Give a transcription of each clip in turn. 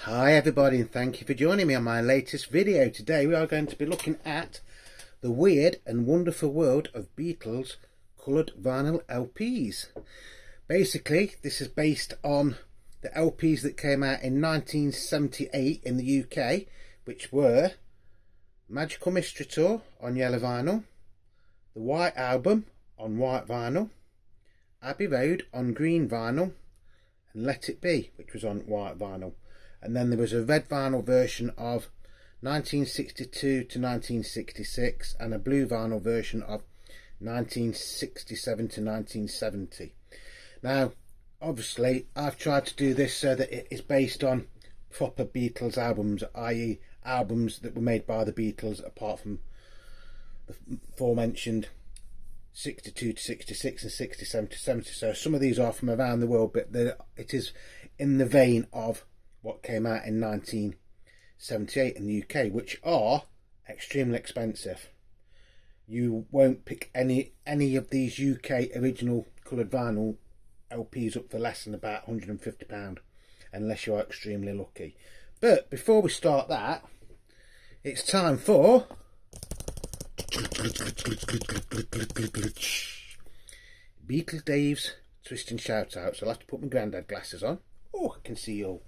Hi everybody, and thank you for joining me on my latest video. Today we are going to be looking at the weird and wonderful world of Beatles coloured vinyl LPs. Basically, this is based on the LPs that came out in 1978 in the UK, which were Magical Mystery Tour on yellow vinyl, the White Album on white vinyl, Abbey Road on green vinyl, and Let It Be, which was on white vinyl. And then there was a red vinyl version of 1962 to 1966 and a blue vinyl version of 1967 to 1970. Now, obviously, I've tried to do this so that it is based on proper Beatles albums, i.e. albums that were made by the Beatles, apart from the aforementioned 62 to 66 and 67 to 70. So some of these are from around the world, but it is in the vein of what came out in 1978 in the UK, which are extremely expensive. You won't pick any of these UK original coloured vinyl LPs up for less than about £150 unless you're extremely lucky. But before we start that, it's time for Beatles Dave's Twist and Shout Out. So I'll have to put my grandad glasses on. Oh, I can see you all.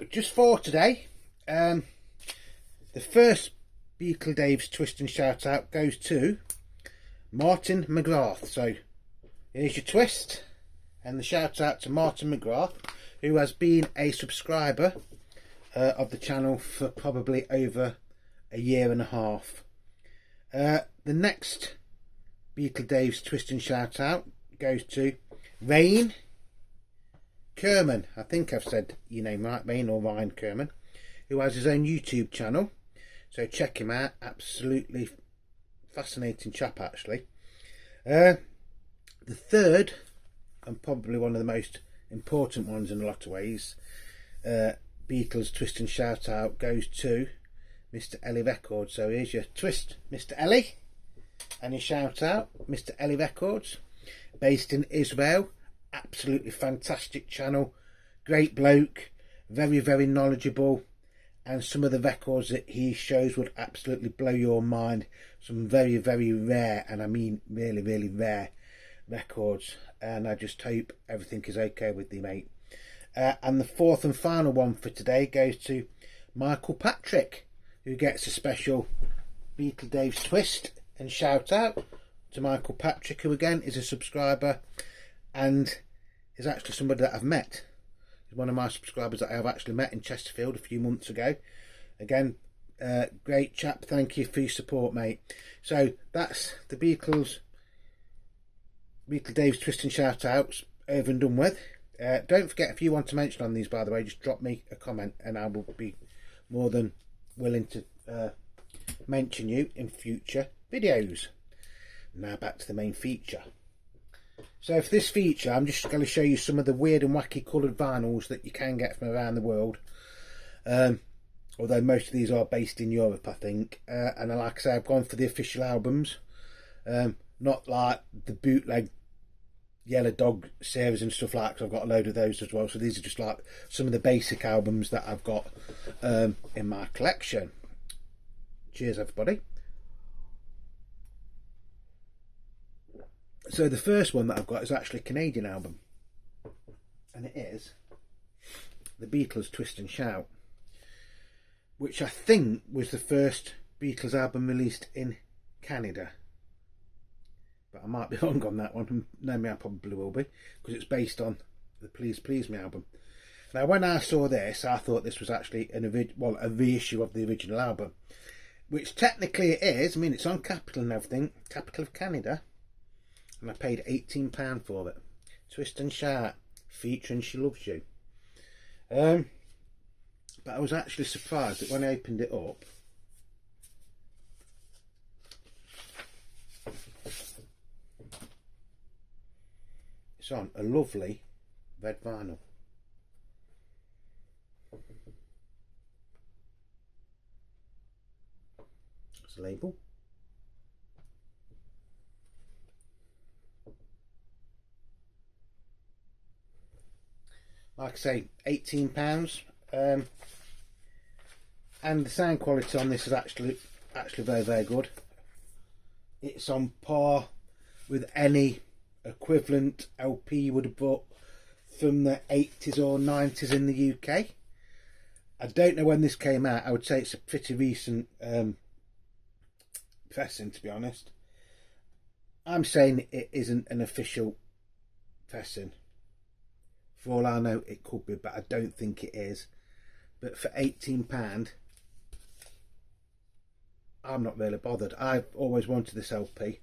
Just for today, the first Beatle Dave's Twist and Shout Out goes to Martin McGrath. So here's your twist and the shout out to Martin McGrath, who has been a subscriber of the channel for probably over a year and a half. The next Beatle Dave's Twist and Shout Out goes to Rain Kerman. I think I've said your name right, Rain or Ryan Kerman, who has his own YouTube channel. So check him out. Absolutely fascinating chap, actually. The third, and probably one of the most important ones in a lot of ways, Beatles Twist and Shout Out goes to Mr. Ellie Records. So here's your twist, Mr. Ellie, and your shout out, Mr. Ellie Records, based in Israel. Absolutely fantastic channel, great bloke, very, very knowledgeable, and some of the records that he shows would absolutely blow your mind. Some very, very rare, and I mean really, really rare records, and I just hope everything is okay with you, mate. And the fourth and final one for today goes to Michael Patrick, who gets a special Beatle Dave's Twist and shout out to Michael Patrick, who again is a subscriber and is actually somebody that I've met. He's one of my subscribers that I have actually met in Chesterfield a few months ago. Again, great chap. Thank you for your support, mate. So that's the Beatles Dave's Twist and Shout Outs over and done with. Don't forget, if you want to mention on these, by the way, just drop me a comment and I will be more than willing to mention you in future videos. Now back to the main feature. So for this feature, I'm just going to show you some of the weird and wacky coloured vinyls that you can get from around the world. Although most of these are based in Europe, I think. And like I say, I've gone for the official albums. Not like the bootleg Yellow Dog series and stuff like that, 'cause I've got a load of those as well. So these are just like some of the basic albums that I've got in my collection. Cheers, everybody. So the first one that I've got is actually a Canadian album, and it is the Beatles Twist and Shout, which I think was the first Beatles album released in Canada, but I might be wrong on that one. No, I probably will be, because it's based on the Please Please Me album. Now when I saw this, I thought this was actually a reissue of the original album, which technically it is. I mean, it's on Capitol and everything, Capital of Canada. And I paid £18 for it. Twist and Shout, featuring She Loves You. But I was actually surprised that when I opened it up, it's on a lovely red vinyl. That's the label. Like I say, £18. And the sound quality on this is actually very, very good. It's on par with any equivalent LP you would have bought from the 80s or 90s in the UK. I don't know when this came out. I would say it's a pretty recent pressing, to be honest. I'm saying it isn't an official pressing. For all I know, it could be, but I don't think it is. But for £18, I'm not really bothered. I've always wanted this LP,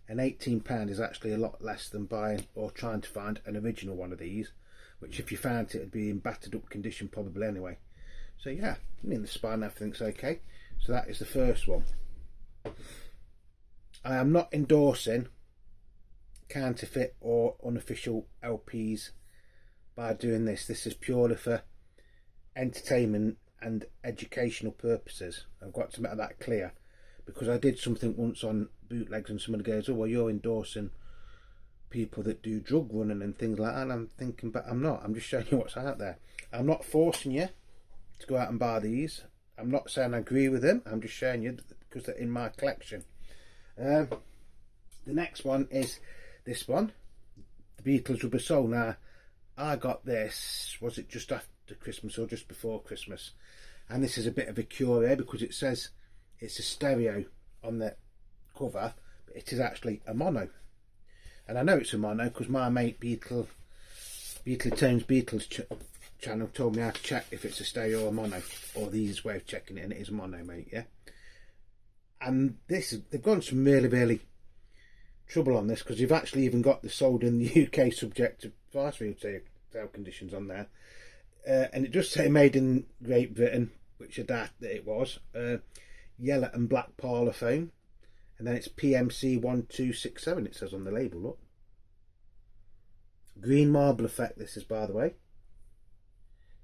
and £18 is actually a lot less than buying or trying to find an original one of these, which if you found it would be in battered up condition probably anyway. So yeah, I mean the spine, everything's okay. So that is the first one. I am not endorsing counterfeit or unofficial LPs by doing this. This is purely for entertainment and educational purposes. I've got to make that clear, because I did something once on bootlegs and somebody goes, oh well, you're endorsing people that do drug running and things like that, and I'm thinking, but I'm not. I'm just showing you what's out there. I'm not forcing you to go out and buy these. I'm not saying I agree with them. I'm just showing you because they're in my collection. The next one is this one, the Beatles Rubber Soul. Now, I got this, was it just after Christmas or just before Christmas? And this is a bit of a cure because it says it's a stereo on the cover, but it is actually a mono. And I know it's a mono because my mate Beatles channel told me how to check if it's a stereo or mono, or the easiest way of checking it, and it is mono, mate, yeah. And they've gone some really trouble on this, because you've actually even got the sold in the UK subject to price retail conditions on there, and it does say made in Great Britain, which I doubt that it was. Yellow and black parlophone, and then it's PMC 1267 it says on the label. Look, green marble effect this is, by the way,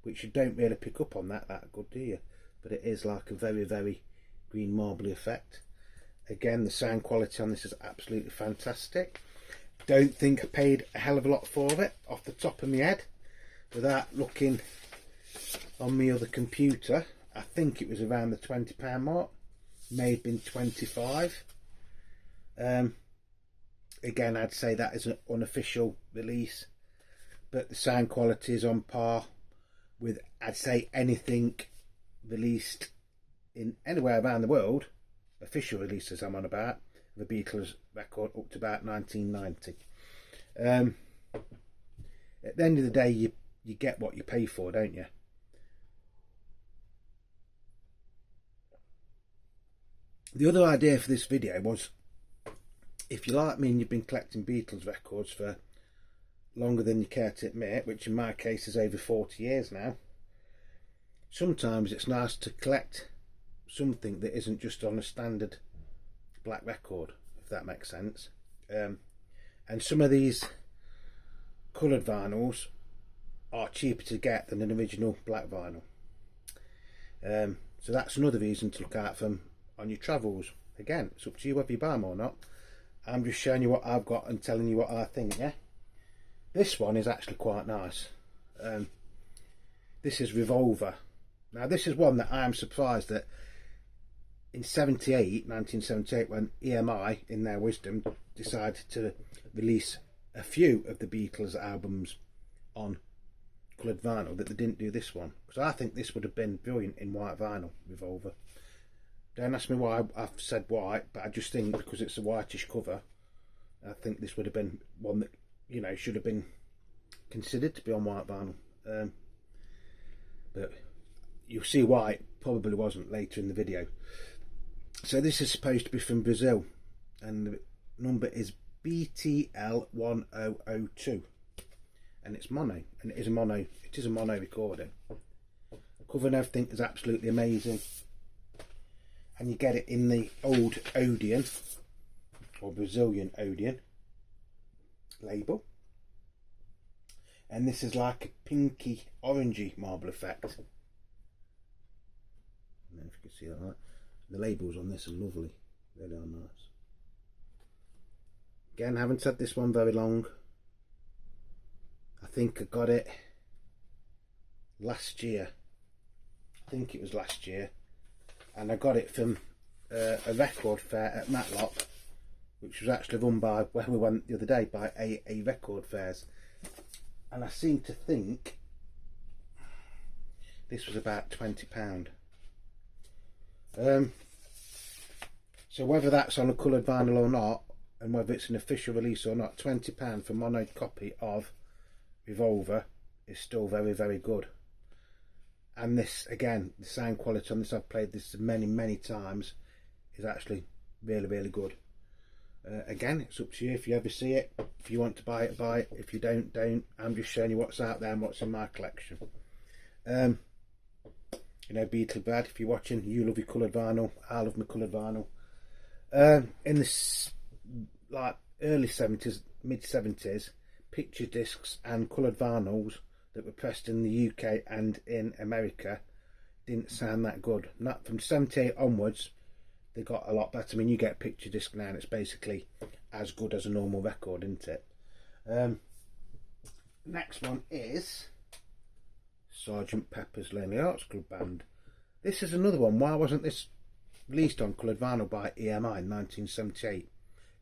which you don't really pick up on that good, do you? But it is like a very green marbly effect. Again, the sound quality on this is absolutely fantastic. Don't think I paid a hell of a lot for it off the top of my head without looking on my other computer. I think it was around the £20 mark, may have been 25. Again, I'd say that is an unofficial release, but the sound quality is on par with, I'd say, anything released in anywhere around the world, official releases I'm on about, the Beatles record up to about 1990. At the end of the day, you get what you pay for, don't you? The other idea for this video was, if you're like me and you've been collecting Beatles records for longer than you care to admit, which in my case is over 40 years now, sometimes it's nice to collect something that isn't just on a standard black record, if that makes sense. And some of these coloured vinyls are cheaper to get than an original black vinyl. So that's another reason to look out for them on your travels. Again, it's up to you whether you buy them or not. I'm just showing you what I've got and telling you what I think, yeah? This one is actually quite nice. This is Revolver. Now this is one that I am surprised that in 1978, when EMI, in their wisdom, decided to release a few of the Beatles albums on coloured vinyl, that they didn't do this one. Because I think this would have been brilliant in white vinyl, Revolver. Don't ask me why I've said white, but I just think because it's a whitish cover, I think this would have been one that, you know, should have been considered to be on white vinyl. But you'll see why it probably wasn't later in the video. So this is supposed to be from Brazil, and the number is BTL1002, and it's mono, and it is a mono recording. Cover and everything is absolutely amazing, and you get it in the old Odeon or Brazilian Odeon label, and this is like a pinky orangey marble effect. I don't know if you can see that right. The labels on this are lovely, really are nice. Again, I haven't had this one very long. I think I got it last year, think it was last year, and I got it from a record fair at Matlock, which was actually run by where we went the other day, by a record fairs, and I seem to think this was about £20. So whether that's on a coloured vinyl or not, and whether it's an official release or not, £20 for mono copy of Revolver is still very, very good. And this, again, the sound quality on this, I've played this many times, is actually really, really good. Again, it's up to you. If you ever see it, if you want to buy it, buy it. If you don't. I'm just showing you what's out there and what's in my collection. You know, Beatle Brad, if you're watching, you love your coloured vinyl, I love my coloured vinyl. In the like early 70s, mid 70s, picture discs and coloured vinyls that were pressed in the UK and in America didn't sound that good. Not from 78 onwards, they got a lot better. I mean, you get a picture disc now and it's basically as good as a normal record, isn't it? Next one is Sergeant Pepper's Lonely Hearts Club Band. This is another one. Why wasn't this released on coloured vinyl by EMI in 1978?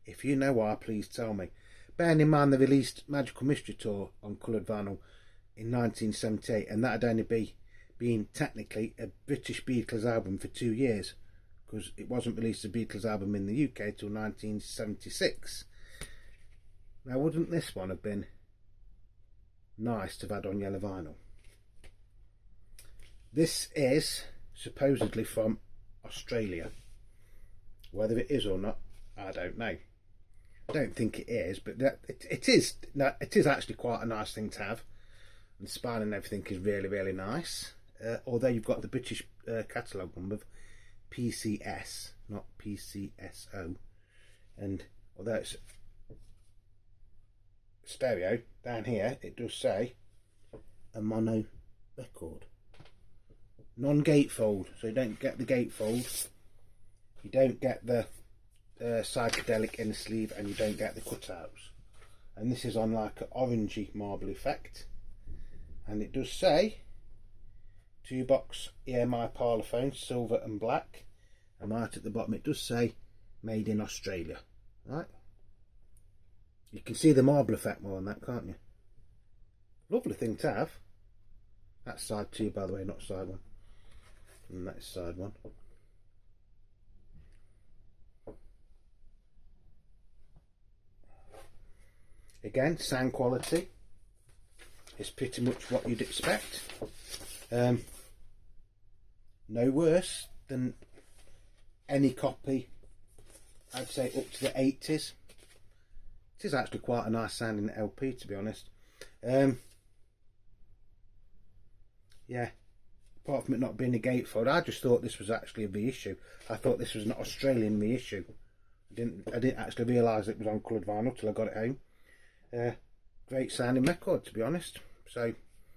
If you know why, please tell me. Bearing in mind they released Magical Mystery Tour on coloured vinyl in 1978, and that'd only be being technically a British Beatles album for 2 years, because it wasn't released a Beatles album in the UK till 1976. Now, wouldn't this one have been nice to have had on yellow vinyl? This is supposedly from Australia. Whether it is or not, I don't know. I don't think it is, but it is actually quite a nice thing to have. And the spine and everything is really, really nice. Although you've got the British catalogue number of PCS, not PCSO. And although it's stereo, down here it does say a mono record. Non-gatefold, so you don't get the gatefold, you don't get the psychedelic inner sleeve, and you don't get the cutouts. And this is on like an orangey marble effect, and it does say 2-box EMI parlophone, silver and black, and right at the bottom it does say made in Australia. Right, you can see the marble effect more on that, can't you? Lovely thing to have. That's side 2, by the way, not side 1. And that's side 1. Again, sound quality is pretty much what you'd expect. No worse than any copy, I'd say up to the 80s. It is actually quite a nice sounding LP, to be honest. Yeah, apart from it not being a gatefold, I just thought this was actually a reissue. I thought this was an Australian reissue. I didn't actually realise it was on coloured vinyl till I got it home. Great sounding record, to be honest. So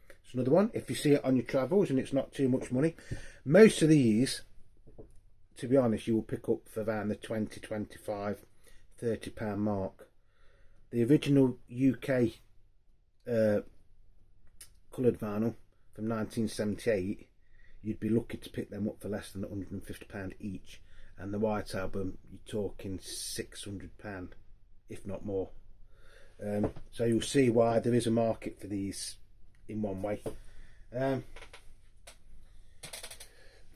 it's another one. If you see it on your travels and it's not too much money, most of these, to be honest, you will pick up for around the 20, 25, £30 mark. The original UK coloured vinyl from 1978, you'd be lucky to pick them up for less than £150 each, and the white album, you're talking £600, if not more. So you'll see why there is a market for these in one way.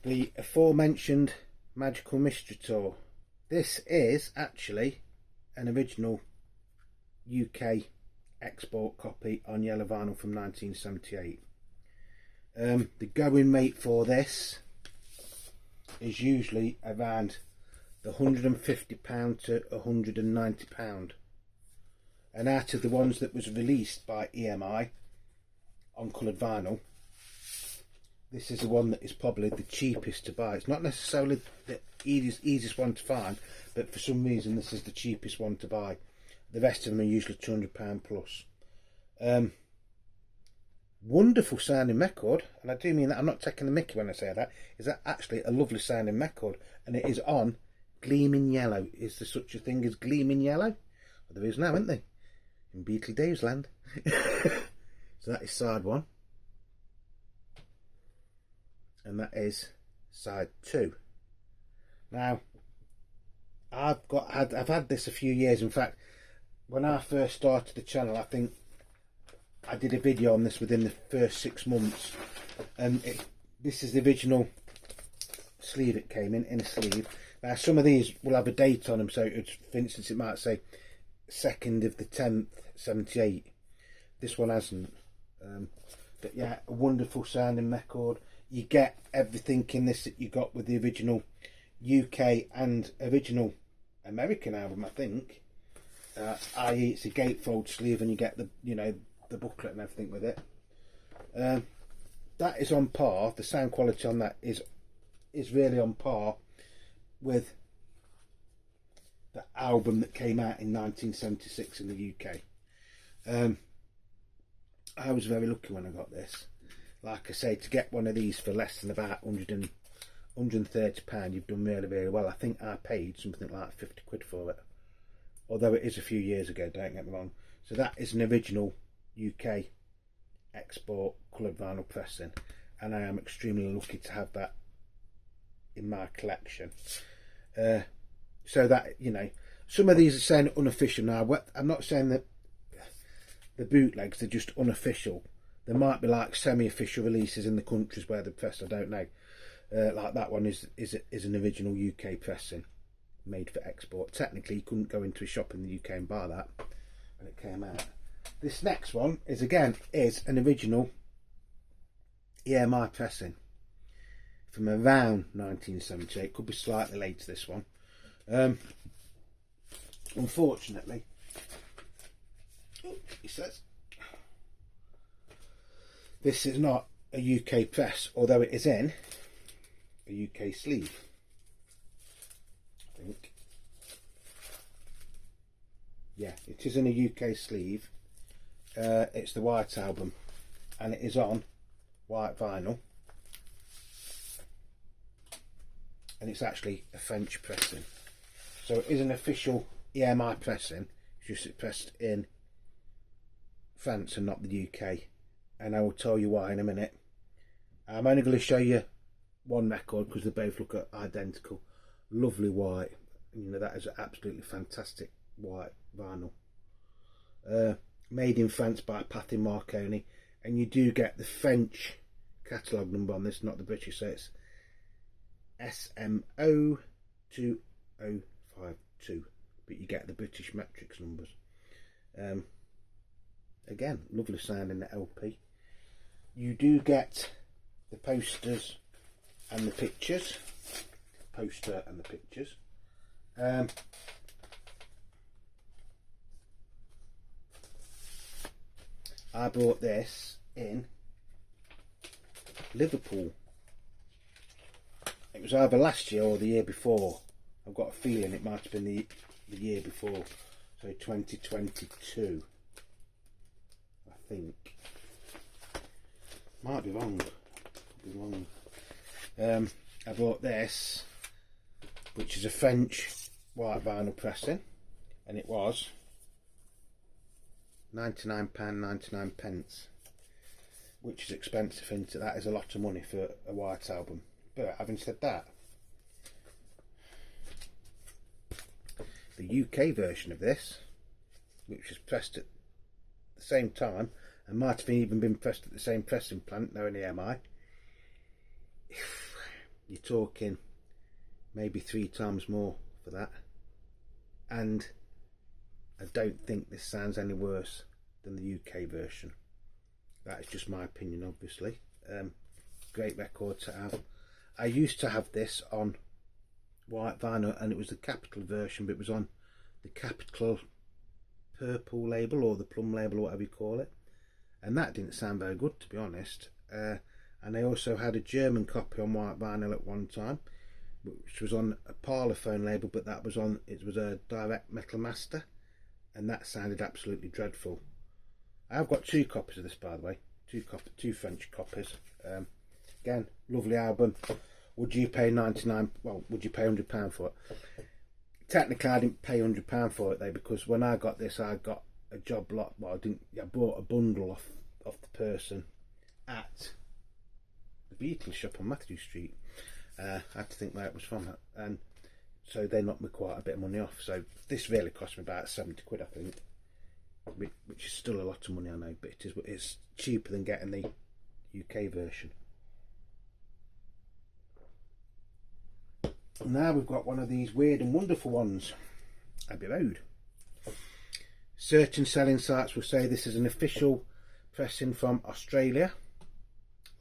The aforementioned Magical Mystery Tour, this is actually an original UK export copy on yellow vinyl from 1978. The going rate for this is usually around the £150 to £190. And out of the ones that was released by EMI on coloured vinyl, this is the one that is probably the cheapest to buy. It's not necessarily the easiest one to find, but for some reason this is the cheapest one to buy. The rest of them are usually £200 plus. Wonderful sounding record, and I do mean that. I'm not taking the mickey when I say that. Is that actually a lovely sounding record, and it is on gleaming yellow. Is there such a thing as gleaming yellow? Well, there is now, isn't there? In Beatle Dave's land. So that is side 1. and that is side 2. Now, I've had this a few years. In fact, when I first started the channel, I think I did a video on this within the first 6 months, and this is the original sleeve it came in a sleeve. Now, some of these will have a date on them, so for instance, it might say 2nd of the 10th, 78. This one hasn't. But yeah, a wonderful sounding record. You get everything in this that you got with the original UK and original American album, I think. I.e., it's a gatefold sleeve, and you get the booklet and everything with it. That is on par. The sound quality on that is really on par with the album that came out in 1976 in the UK. I was very lucky when I got this. Like I say, to get one of these for less than about £130, you've done really, really well. I think I paid something like 50 quid for it, although it is a few years ago, don't get me wrong. So that is an original UK export coloured vinyl pressing, and I am extremely lucky to have that in my collection. So that, some of these are saying unofficial. Now, I'm not saying that the bootlegs, they're just unofficial. There might be like semi-official releases in the countries where they're pressed, I don't know. Like that one is an original UK pressing made for export. Technically, you couldn't go into a shop in the UK and buy that when it came out. This next one is an original EMI pressing from around 1978. Could be slightly later, this one. Unfortunately, it says this is not a UK press, although it is in a UK sleeve, I think. Yeah, it is in a UK sleeve. It's the White album, and it is on white vinyl, and it's actually a French pressing. So it is an official EMI pressing. It's just pressed in France and not the UK, and I will tell you why in a minute. I'm only going to show you one record because they both look identical. Lovely white, that is absolutely fantastic white vinyl. Made in France by Patty Marconi, and you do get the French catalogue number on this, not the British, so it's SMO2052, but you get the British metrics numbers. Again, lovely sound in the LP. You do get the posters and the pictures. Poster and the pictures. I bought this in Liverpool. It was either last year or the year before. I've got a feeling it might have been the year before, so 2022. I think. Might be wrong. Could be wrong. I bought this, which is a French white vinyl pressing, and it was £99.99, which is expensive, isn't it? That is a lot of money for a white album. But having said that, the UK version of this, which was pressed at the same time and might have even been pressed at the same pressing plant, no EMI, you're talking maybe 3 times more for that, and I don't think this sounds any worse than the UK version. That is just my opinion, obviously. Great record to have. I used to have this on white vinyl, and it was the Capital version, but it was on the Capital purple label or the plum label or whatever you call it, and that didn't sound very good, to be honest. And I also had a German copy on white vinyl at one time, which was on a Parlophone label, but that was on, it was a Direct Metal Master, and that sounded absolutely dreadful. I've got 2 copies of this, by the way, 2 French copies. Again, lovely album. Would you pay would you pay £100 for it? Technically, I didn't pay £100 for it though, because when I got this, I got a job lot. Well, I bought a bundle off the person at the Beatles shop on Matthew Street. I had to think where it was from, and so they knocked me quite a bit of money off. So this really cost me about 70 quid, I think, which is still a lot of money, I know, but it's cheaper than getting the UK version. Now we've got one of these weird and wonderful ones, Abbey Road. Certain selling sites will say this is an official pressing from Australia,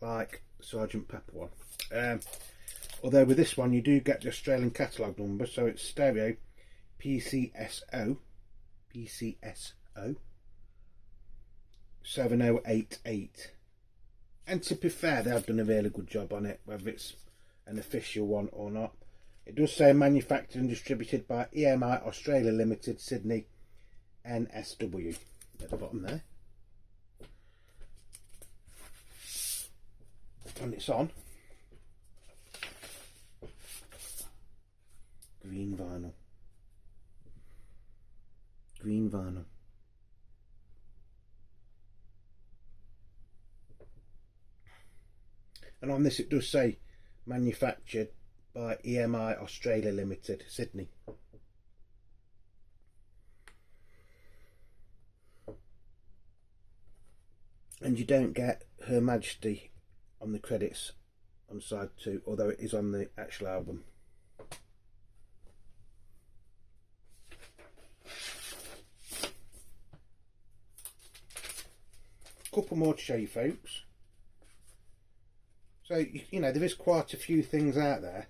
like Sergeant Pepper one. Although with this one you do get the Australian catalogue number, so it's stereo PCSO 7088. And to be fair, they have done a really good job on it, whether it's an official one or not. It does say manufactured and distributed by EMI Australia Limited, Sydney, NSW, at the bottom there. And it's on green vinyl. Green vinyl. And on this it does say manufactured by EMI Australia Limited, Sydney. And you don't get Her Majesty on the credits on side 2, although it is on the actual album. Couple more to show you, folks. So, you know, there is quite a few things out there.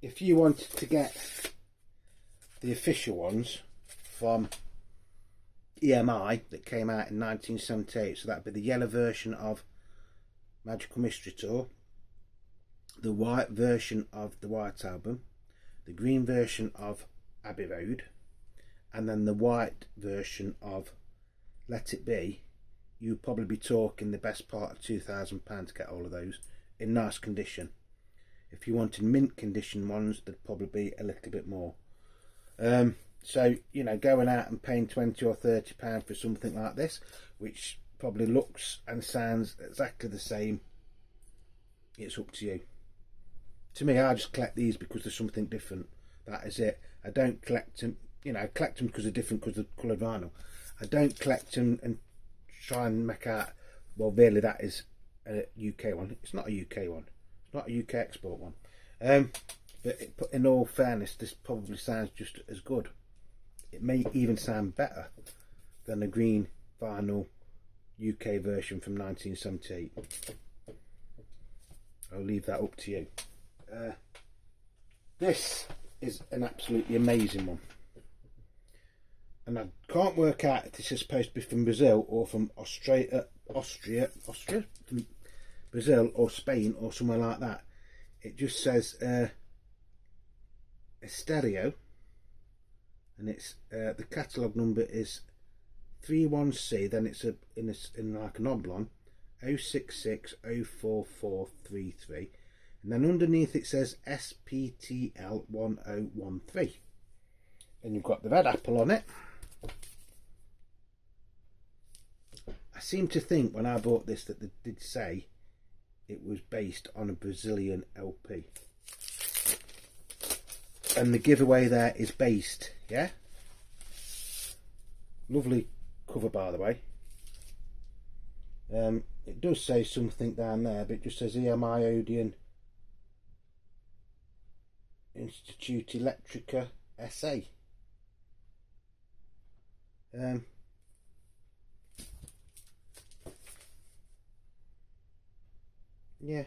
If you wanted to get the official ones from EMI that came out in 1978, so that'd be the yellow version of Magical Mystery Tour, the white version of the White Album, the green version of Abbey Road, and then the white version of Let It Be, you'd probably be talking the best part of £2,000 to get all of those in nice condition. If you wanted mint condition ones, they'd probably be a little bit more. So, you know, going out and paying £20 or £30 for something like this, which probably looks and sounds exactly the same, it's up to you. To me, I just collect these because there's something different. That is it. I don't collect them, you know, I collect them because they're different because of coloured vinyl. I don't collect them and try and make out, well, really that is a UK one. It's not a UK one. It's not a UK export one. But in all fairness, this probably sounds just as good. It may even sound better than the green vinyl UK version from 1978. I'll leave that up to you. This is an absolutely amazing one. And I can't work out if this is supposed to be from Brazil or from Austria, from Brazil or Spain or somewhere like that. It just says a stereo, and it's the catalogue number is 31C. Then it's in like an oblong 0660443, and then underneath it says SPTL 1013, and you've got the red apple on it. I seem to think when I bought this that they did say it was based on a Brazilian LP. And the giveaway there is based, yeah? Lovely cover, by the way. It does say something down there, but it just says EMI Odeon Institute Electrica SA. Yeah,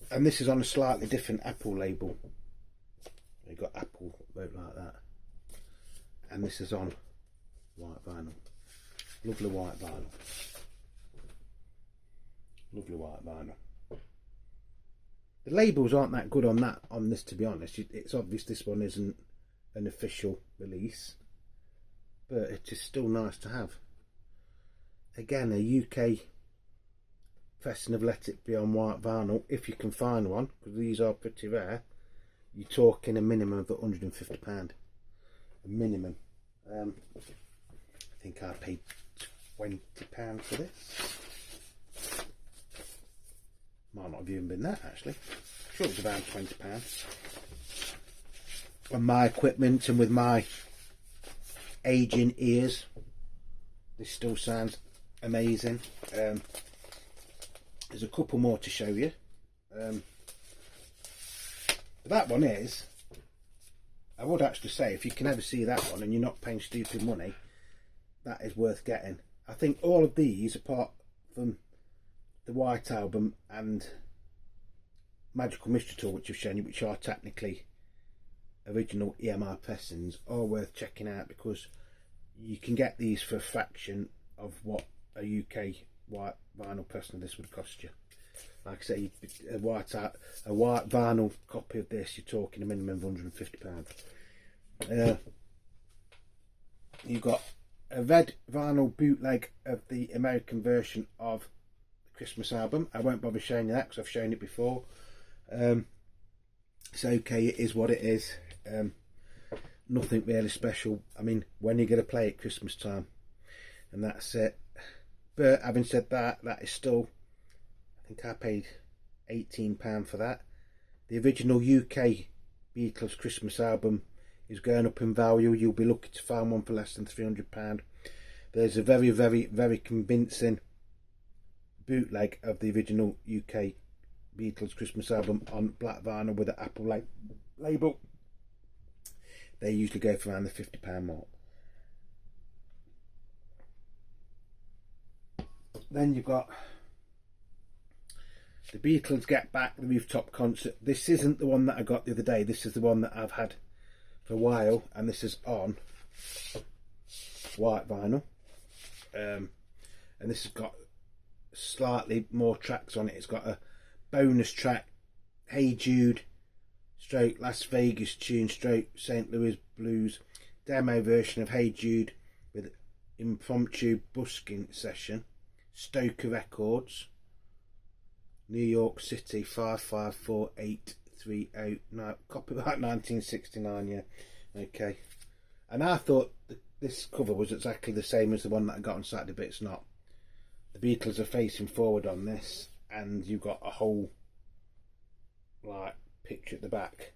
and this is on a slightly different Apple label. They got Apple wrote like that, and this is on white vinyl. Lovely white vinyl. Lovely white vinyl. The labels aren't that good on this, to be honest. It's obvious this one isn't an official release, but it is still nice to have. Again, a UK pressing of Let It Be on white vinyl, if you can find one, because these are pretty rare. You're talking a minimum of £150, a minimum. I think I paid £20 for this. Might not have even been that actually. I'm sure it was around £20. On my equipment and with my aging ears, this still sounds amazing. There's a couple more to show you. That one is, I would actually say, if you can ever see that one and you're not paying stupid money, that is worth getting. I think all of these, apart from the White Album and Magical Mystery Tour, which I've shown you, which are technically original EMI pressings, are worth checking out, because you can get these for a fraction of what a UK white vinyl pressing of this would cost you. Like I say, a white vinyl copy of this, you're talking a minimum of £150. You've got a red vinyl bootleg of the American version of the Christmas album. I won't bother showing you that because I've shown it before. It's okay, it is what it is. Nothing really special. I mean, when you're going to play at Christmas time, and that's it. But having said that, that is still, I think I paid £18 for that. The original UK Beatles Christmas album is going up in value. You'll be lucky to find one for less than £300. There's a very, very, very convincing bootleg of the original UK Beatles Christmas album on black vinyl with an Apple label. They usually go for around the £50 mark. Then you've got the Beatles Get Back, the rooftop concert. This isn't the one that I got the other day. This is the one that I've had for a while, and this is on white vinyl. And this has got slightly more tracks on it. It's got a bonus track, Hey Jude, stroke Las Vegas tune, stroke St. Louis Blues, demo version of Hey Jude with impromptu busking session, Stoker Records, New York City 554830, no, copyright 1969, yeah, okay. And I thought this cover was exactly the same as the one that I got on Saturday, but it's not. The Beatles are facing forward on this, and you've got a whole like picture at the back.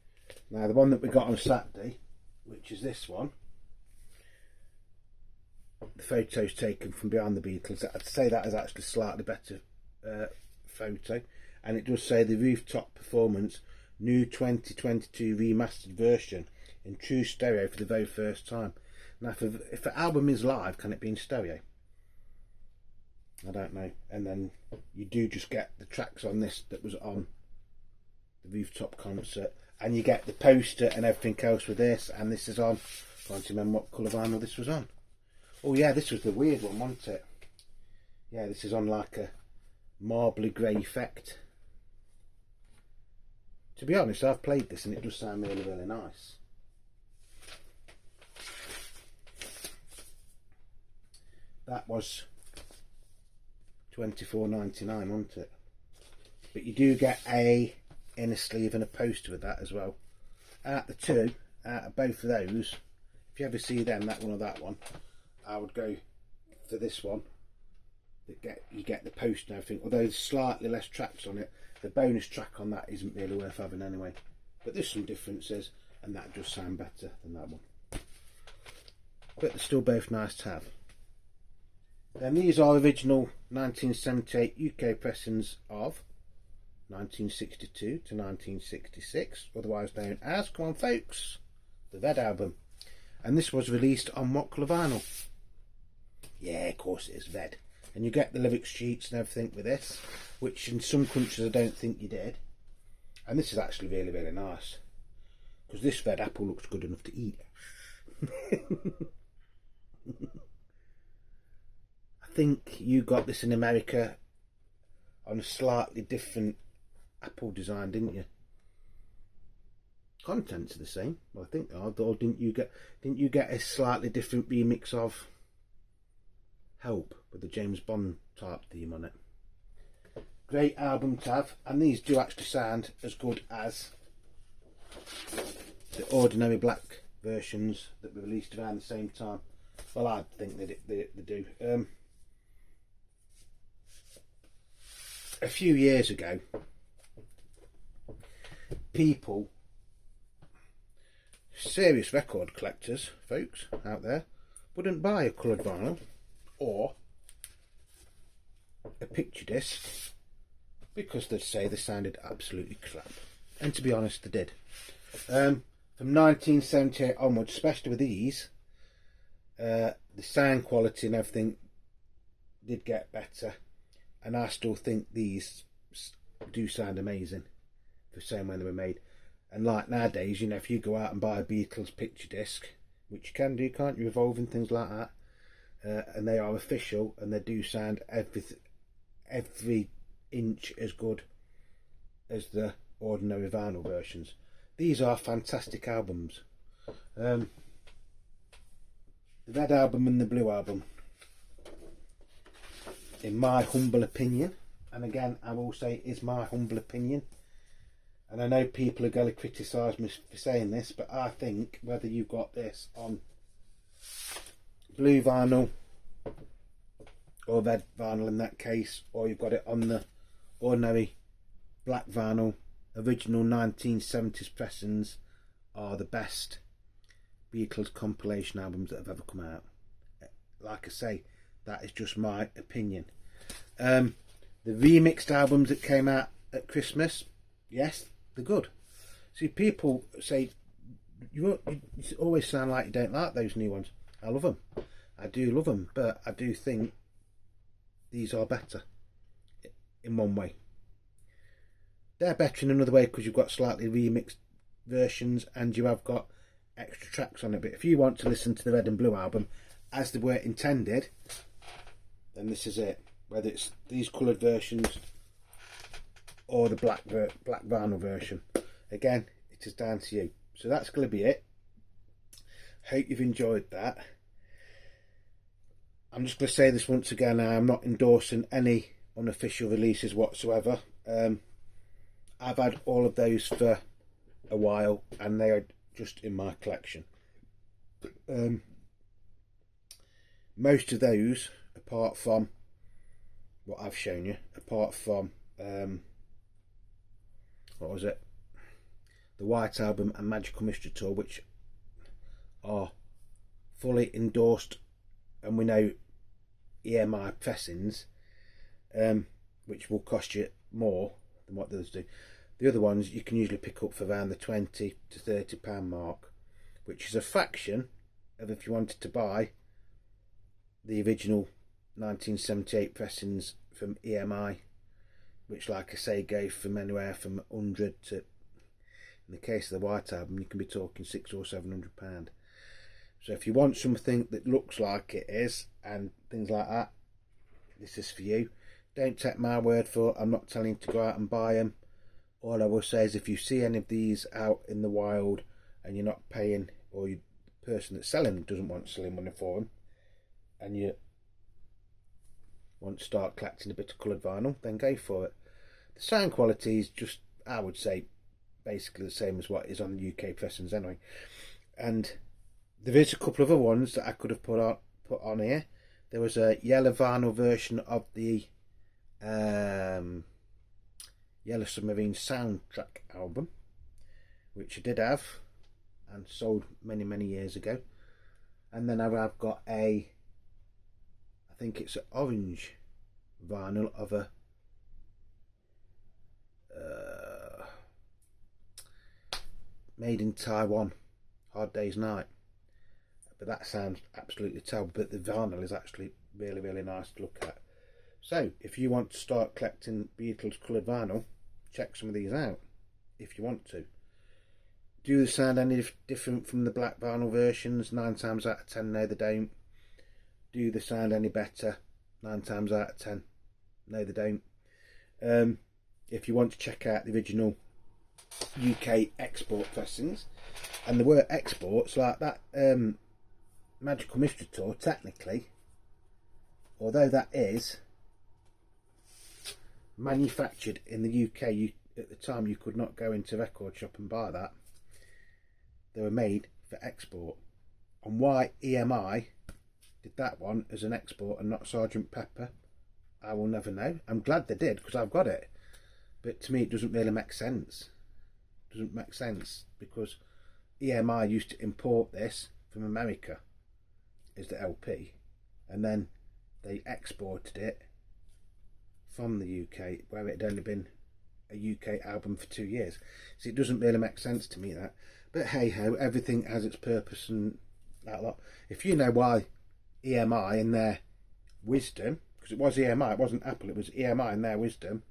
Now the one that we got on Saturday, which is this one, the photo's taken from behind the Beatles. I'd say that is actually slightly better photo, and it does say the rooftop performance, new 2022 remastered version in true stereo for the very first time. Now if the album is live, can it be in stereo? I don't know. And then you do just get the tracks on this that was on the rooftop concert, and you get the poster and everything else with this, and this is on, I can't remember what colour vinyl this was on. Oh yeah, this was the weird one, wasn't it? Yeah, this is on like a marbly grey effect. To be honest, I've played this and it does sound really, really nice. That was £24.99, wasn't it? But you do get a inner sleeve and a poster with that as well. Out of both of those, if you ever see them, that one or that one, I would go for this one. You get the poster and everything, although there's slightly less tracks on it. The bonus track on that isn't really worth having anyway, but there's some differences, and that does sound better than that one, but they're still both nice to have. Then these are original 1978 UK pressings of 1962 to 1966, otherwise known as, come on folks, the Red Album. And this was released on what colour vinyl? Yeah, of course it is red. And you get the lyric sheets and everything with this, which in some countries I don't think you did. And this is actually really, really nice, because this red apple looks good enough to eat. I think you got this in America on a slightly different apple design, didn't you? Contents are the same. Well, I think they are. Or didn't you get a slightly different remix of Help with the James Bond type theme on it? Great album to have, and these do actually sound as good as the ordinary black versions that were released around the same time. Well, I think they do. a few years ago, people, serious record collectors, folks out there, wouldn't buy a coloured vinyl or a picture disc because they'd say they sounded absolutely crap. And to be honest, they did. From 1978 onwards, especially with these, the sound quality and everything did get better, and I still think these do sound amazing for saying when they were made. And like nowadays, you know, if you go out and buy a Beatles picture disc, which you can do, can't you, Evolve and things like that, and they are official and they do sound every inch as good as the ordinary vinyl versions. These are fantastic albums. The red album and the blue album, in my humble opinion, and again I will say is my humble opinion, and I know people are going to criticise me for saying this, but I think whether you've got this on blue vinyl or red vinyl in that case, or you've got it on the ordinary black vinyl, original 1970s pressings are the best Beatles compilation albums that have ever come out. Like I say, that is just my opinion. The remixed albums that came out at Christmas, yes, they're good. See, people say, you always sound like you don't like those new ones. I love them. I do love them, but I do think these are better in one way. They're better in another way because you've got slightly remixed versions and you have got extra tracks on it. But if you want to listen to the red and blue album as they were intended, then this is it. Whether it's these coloured versions or the black vinyl version, again, it is down to you. So that's going to be it. Hope you've enjoyed that. I'm just going to say this once again. I'm not endorsing any unofficial releases whatsoever. I've had all of those for a while and they are just in my collection. Most of those, apart from what I've shown you, apart from what was it, the White Album and Magical Mystery Tour, which are fully endorsed, and we know EMI pressings, which will cost you more than what the others do. The other ones you can usually pick up for around the £20 to £30 mark, which is a fraction of if you wanted to buy the original 1978 pressings from EMI, which, like I say, go from anywhere from 100 to, in the case of the White Album, you can be talking £600 or £700. So if you want something that looks like it is and things like that, this is for you. Don't take my word for it. I'm not telling you to go out and buy them. All I will say is if you see any of these out in the wild and you're not paying, or the person that's selling them doesn't want to sell money for them, and you want to start collecting a bit of coloured vinyl, then go for it. The sound quality is just, I would say, basically the same as what is on the UK pressings anyway. And there is a couple of other ones that I could have put on here. There was a yellow vinyl version of the Yellow Submarine soundtrack album, which I did have and sold many years ago. And then I've got I think it's an orange vinyl of a made in Taiwan, Hard Day's Night. But that sounds absolutely terrible, but the vinyl is actually really nice to look at. So if you want to start collecting Beatles coloured vinyl, check some of these out if you want to. Do they sound any different from the black vinyl versions? 9 times out of 10 no they don't. Do they sound any better? 9 times out of 10 no they don't. If you want to check out the original UK export pressings, and there were exports like that Magical Mystery Tour, technically, although that is manufactured in the UK, at the time you could not go into a record shop and buy that. They were made for export. And why EMI did that one as an export and not Sergeant Pepper, I will never know. I'm glad they did because I've got it. But to me, it doesn't really make sense. It doesn't make sense because EMI used to import this from America as the LP, and then they exported it from the UK, where it had only been a UK album for 2 years. So it doesn't really make sense to me, that. But hey ho, everything has its purpose and that lot. If you know why EMI in their wisdom, because it was EMI, it wasn't Apple, it was EMI in their wisdom,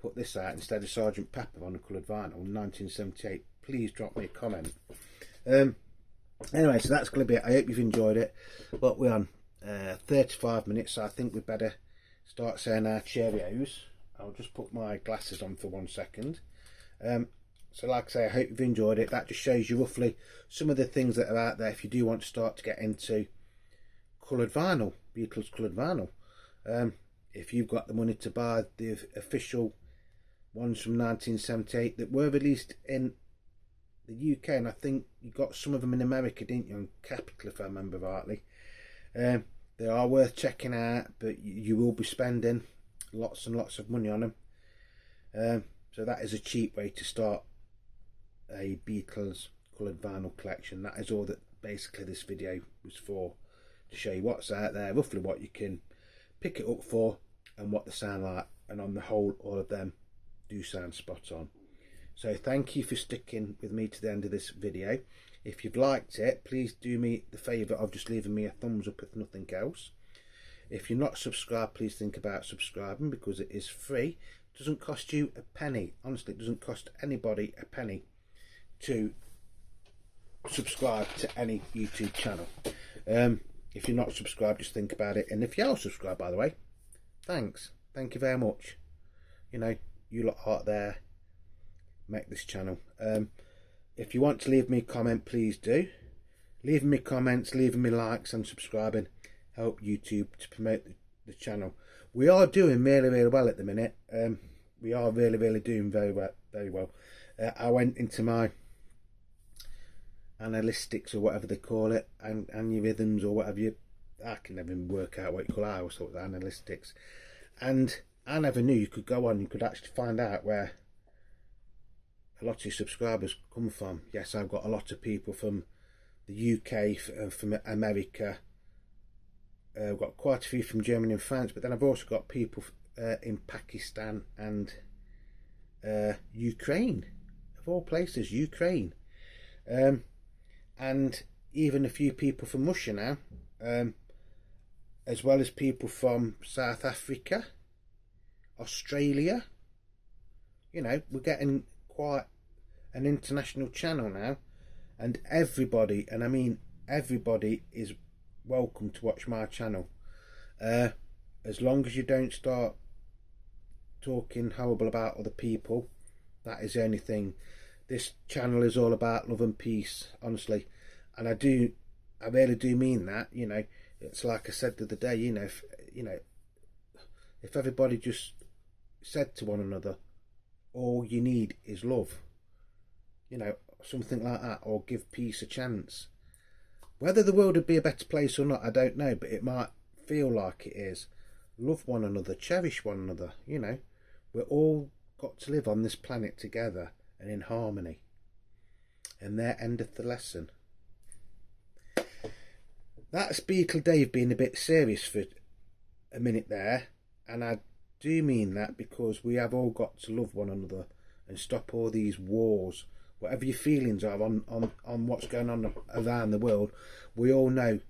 put this out instead of Sergeant Pepper on a coloured vinyl in 1978, please drop me a comment. Anyway, so that's going to be it. I hope you've enjoyed it. But we're on 35 minutes, so I think we'd better start saying our cheerios. I'll just put my glasses on for 1 second. So like I say, I hope you've enjoyed it. That just shows you roughly some of the things that are out there if you do want to start to get into coloured vinyl, Beatles coloured vinyl. If you've got the money to buy the official ones from 1978 that were released in the UK, and I think you got some of them in America, didn't you, on Capitol, if I remember rightly. They are worth checking out, but you will be spending lots and lots of money on them. So that is a cheap way to start a Beatles coloured vinyl collection. That is all that basically this video was for, to show you what's out there, roughly what you can pick it up for and what they sound like, and on the whole all of them do sound spot on. So thank you for sticking with me to the end of this video. If you've liked it, please do me the favour of just leaving me a thumbs up if nothing else. If you're not subscribed, please think about subscribing because it is free. It doesn't cost you a penny. Honestly, it doesn't cost anybody a penny to subscribe to any YouTube channel. If you're not subscribed, just think about it. And if you are subscribed, by the way, thanks. Thank you very much. You know, you lot out there make this channel. If you want to leave me a comment, please do. Leaving me comments, leaving me likes and subscribing help YouTube to promote the channel. We are doing really well at the minute. We are really doing very well. I went into my analytics or whatever they call it, and your rhythms or whatever I can never work out what you call it. I always thought it was analytics, and I never knew you could go on, you could actually find out where a lot of your subscribers come from. Yes, I've got a lot of people from the UK, from America. I've got quite a few from Germany and France, but then I've also got people in Pakistan and Ukraine, of all places, Ukraine. And even a few people from Russia now, as well as people from South Africa, Australia. You know, we're getting quite an international channel now, and everybody, and I mean everybody, is welcome to watch my channel, as long as you don't start talking horrible about other people. That is the only thing. This channel is all about love and peace, honestly, and I really do mean that. You know, it's like I said the other day, if everybody just said to one another, all you need is love, something like that, or give peace a chance. Whether the world would be a better place or not, I don't know, but it might feel like it is. Love one another, cherish one another, we're all got to live on this planet together and in harmony. And there endeth the lesson. That's Beatle Dave being a bit serious for a minute there, and I do mean that because we have all got to love one another and stop all these wars. Whatever your feelings are on what's going on around the world, we all know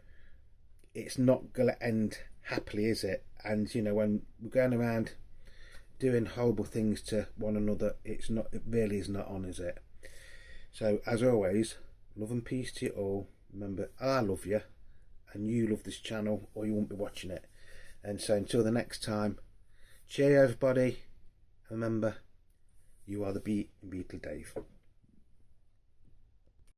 it's not going to end happily, is it? And when we're going around doing horrible things to one another, it really is not on, is it? So as always, love and peace to you all. Remember, I love you and you love this channel, or you won't be watching it. And so until the next time, cheerio everybody. Remember, you are the Beatle Dave.